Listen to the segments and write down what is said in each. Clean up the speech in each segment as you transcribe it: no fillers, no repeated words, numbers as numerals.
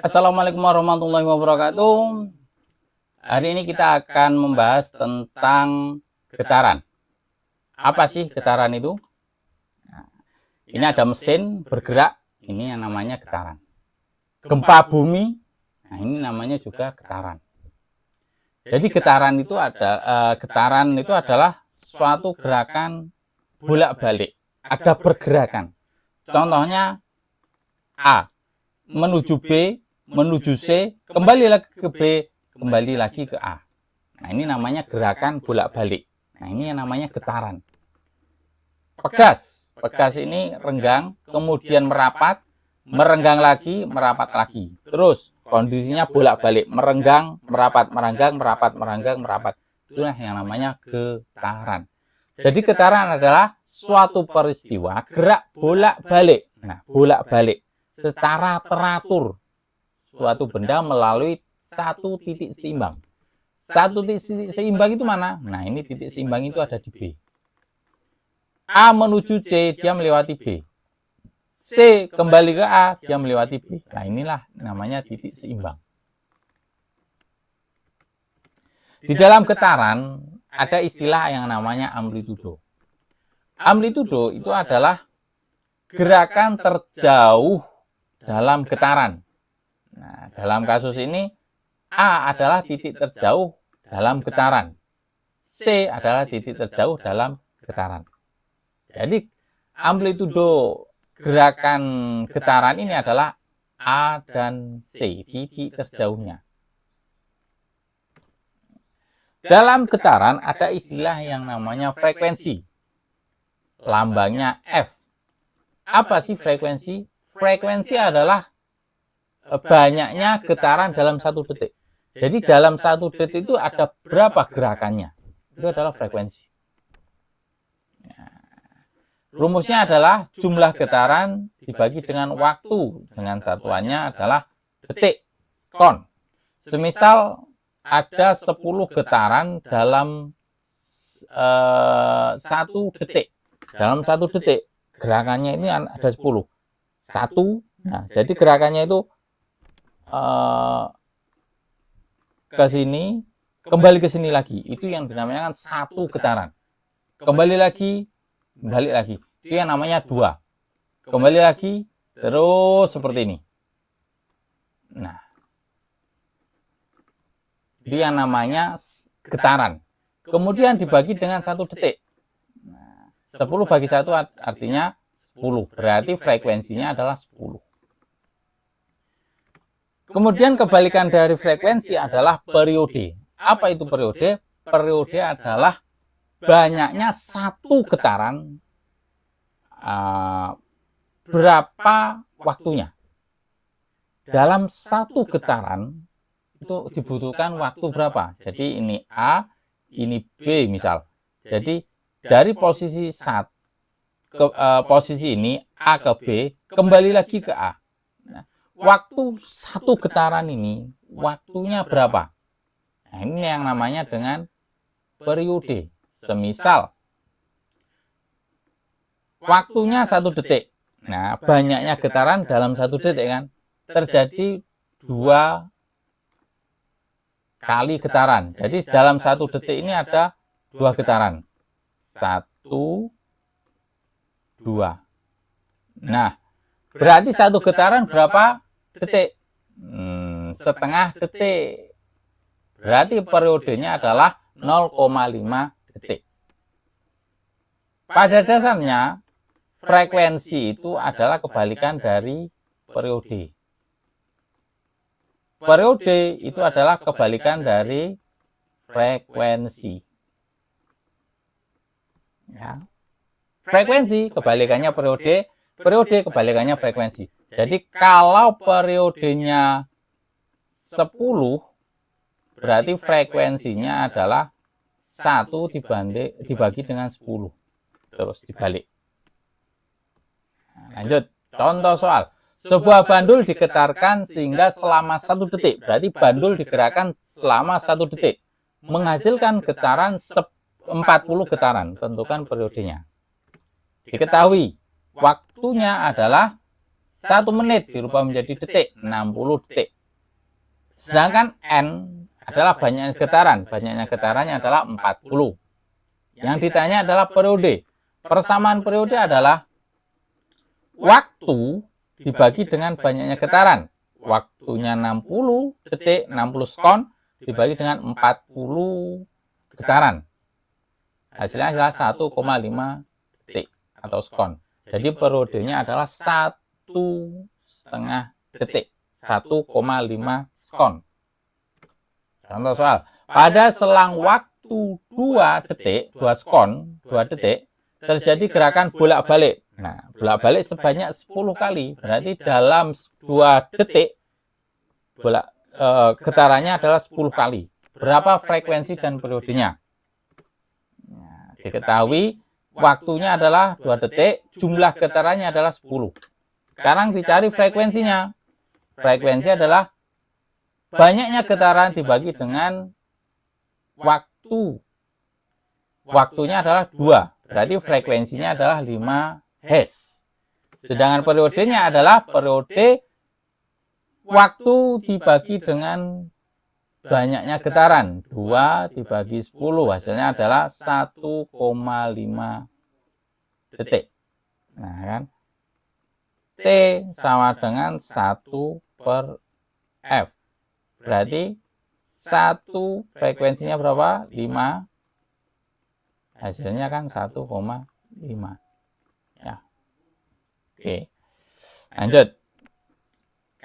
Assalamualaikum warahmatullahi wabarakatuh. Hari ini kita akan membahas tentang getaran. Apa sih getaran itu? Nah, ini ada mesin bergerak, ini yang namanya getaran. Gempa bumi, nah ini namanya juga getaran. Jadi getaran itu adalah suatu gerakan bolak-balik, ada pergerakan. Contohnya A menuju B, menuju C, kembali lagi ke B, kembali lagi ke A. Nah, ini namanya gerakan bolak-balik. Nah, ini yang namanya getaran. Pegas. Pegas ini renggang, kemudian merapat, merenggang lagi, merapat lagi. Terus kondisinya bolak-balik, merenggang, merapat, merenggang, merapat, merenggang, merapat. Itulah yang namanya getaran. Jadi getaran adalah suatu peristiwa gerak bolak-balik. Nah, bolak-balik secara teratur suatu benda melalui satu titik seimbang. Satu titik seimbang itu mana? Nah, ini titik seimbang itu ada di B. A menuju C, dia melewati B. C kembali ke A, dia melewati B. Nah, inilah namanya titik seimbang. Di dalam getaran ada istilah yang namanya amplitudo. Amplitudo itu adalah gerakan terjauh dalam getaran. Nah, dalam kasus ini A adalah titik terjauh dalam getaran. C adalah titik terjauh dalam getaran. Jadi amplitudo gerakan getaran ini adalah A dan C, titik terjauhnya. Dalam getaran ada istilah yang namanya frekuensi. Lambangnya F. Apa sih frekuensi? Frekuensi adalah banyaknya getaran dalam satu detik. Jadi dalam satu detik itu ada berapa gerakannya? Itu adalah frekuensi. Rumusnya adalah jumlah getaran dibagi dengan waktu. Dengan satuannya adalah detik, kon. Semisal ada 10 getaran dalam 1 detik. Dalam 1 detik, gerakannya ini ada 10. 1, nah, jadi gerakannya itu ke sini, kembali ke sini lagi. Itu yang dinamakan 1 getaran. Kembali lagi, balik lagi. Itu yang namanya 2. Kembali lagi, terus seperti ini. Nah, itu yang namanya getaran. Kemudian dibagi dengan 1 detik. Nah, 10 bagi 1 artinya 10. Berarti frekuensinya adalah 10. Kemudian kebalikan dari frekuensi adalah periode. Apa itu periode? Periode adalah banyaknya 1 getaran, berapa waktunya. Dalam 1 getaran itu dibutuhkan waktu berapa? Jadi ini A, ini B misal. Jadi dari posisi posisi ini A ke B, kembali lagi ke A. Waktu 1 getaran ini, waktunya berapa? Nah, ini yang namanya dengan periode. Semisal, waktunya 1 detik. Nah, banyaknya getaran dalam 1 detik kan. Terjadi 2 kali getaran. Jadi dalam 1 detik ini ada 2 getaran. 1, 2. Nah, berarti 1 getaran berapa detik? Setengah detik. Berarti periodenya adalah 0,5 detik. Pada dasarnya, frekuensi itu adalah kebalikan dari periode. Periode itu adalah kebalikan dari frekuensi. Ya. Frekuensi kebalikannya periode, periode kebalikannya frekuensi. Jadi kalau periodenya 10, berarti frekuensinya adalah 1 dibagi dengan 10. Terus dibalik. Nah, lanjut, contoh soal. Sebuah bandul digetarkan sehingga selama 1 detik. Berarti bandul digerakkan selama 1 detik. Menghasilkan getaran 40 getaran. Tentukan periodenya. Diketahui waktunya adalah 1 menit dirubah menjadi detik, 60 detik. Sedangkan N adalah banyaknya getaran. Banyaknya getarannya adalah 40. Yang ditanya adalah periode. Persamaan periode adalah waktu dibagi dengan banyaknya getaran. Waktunya 60 detik, 60 sekon dibagi dengan 40 getaran. Hasilnya adalah 1,5 detik atau sekon. Jadi periodenya adalah 1,5 detik. 1,5 sekon. Contoh soal. Pada selang waktu 2 detik, 2 sekon, 2 detik, terjadi gerakan bolak-balik. Nah, bolak-balik sebanyak 10 kali. Berarti dalam 2 detik, getarannya adalah 10 kali. Berapa frekuensi dan periodenya? Nah, diketahui waktunya adalah 2 detik, jumlah getarannya adalah 10. Sekarang dicari frekuensinya. Frekuensi adalah banyaknya getaran dibagi dengan waktu. Waktunya adalah 2. Berarti frekuensinya adalah 5 Hz. Sedangkan periodenya adalah periode waktu dibagi dengan banyaknya getaran. 2 dibagi 10. Hasilnya adalah 1,5 detik. Nah, kan? T sama dengan 1 per F. Berarti 1 frekuensinya berapa? 5. Hasilnya kan 1,5. Ya. Oke. Lanjut.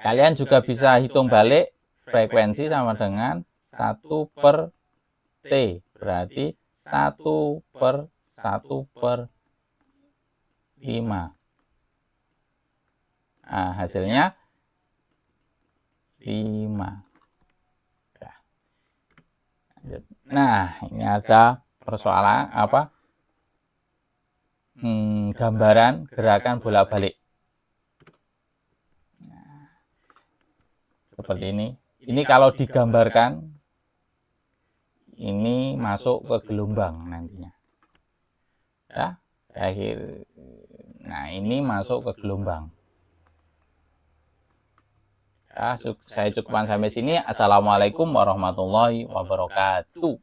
Kalian juga bisa hitung balik frekuensi sama dengan 1 per T. Berarti 1 per 1 per 5. Nah, hasilnya 5. Nah, ini ada persoalan apa? Gambaran gerakan bolak-balik. Nah, seperti ini. Ini kalau digambarkan, ini masuk ke gelombang nantinya. Ya, akhir. Nah, ini masuk ke gelombang. Ya, saya cukupkan sampai sini. Assalamualaikum warahmatullahi wabarakatuh.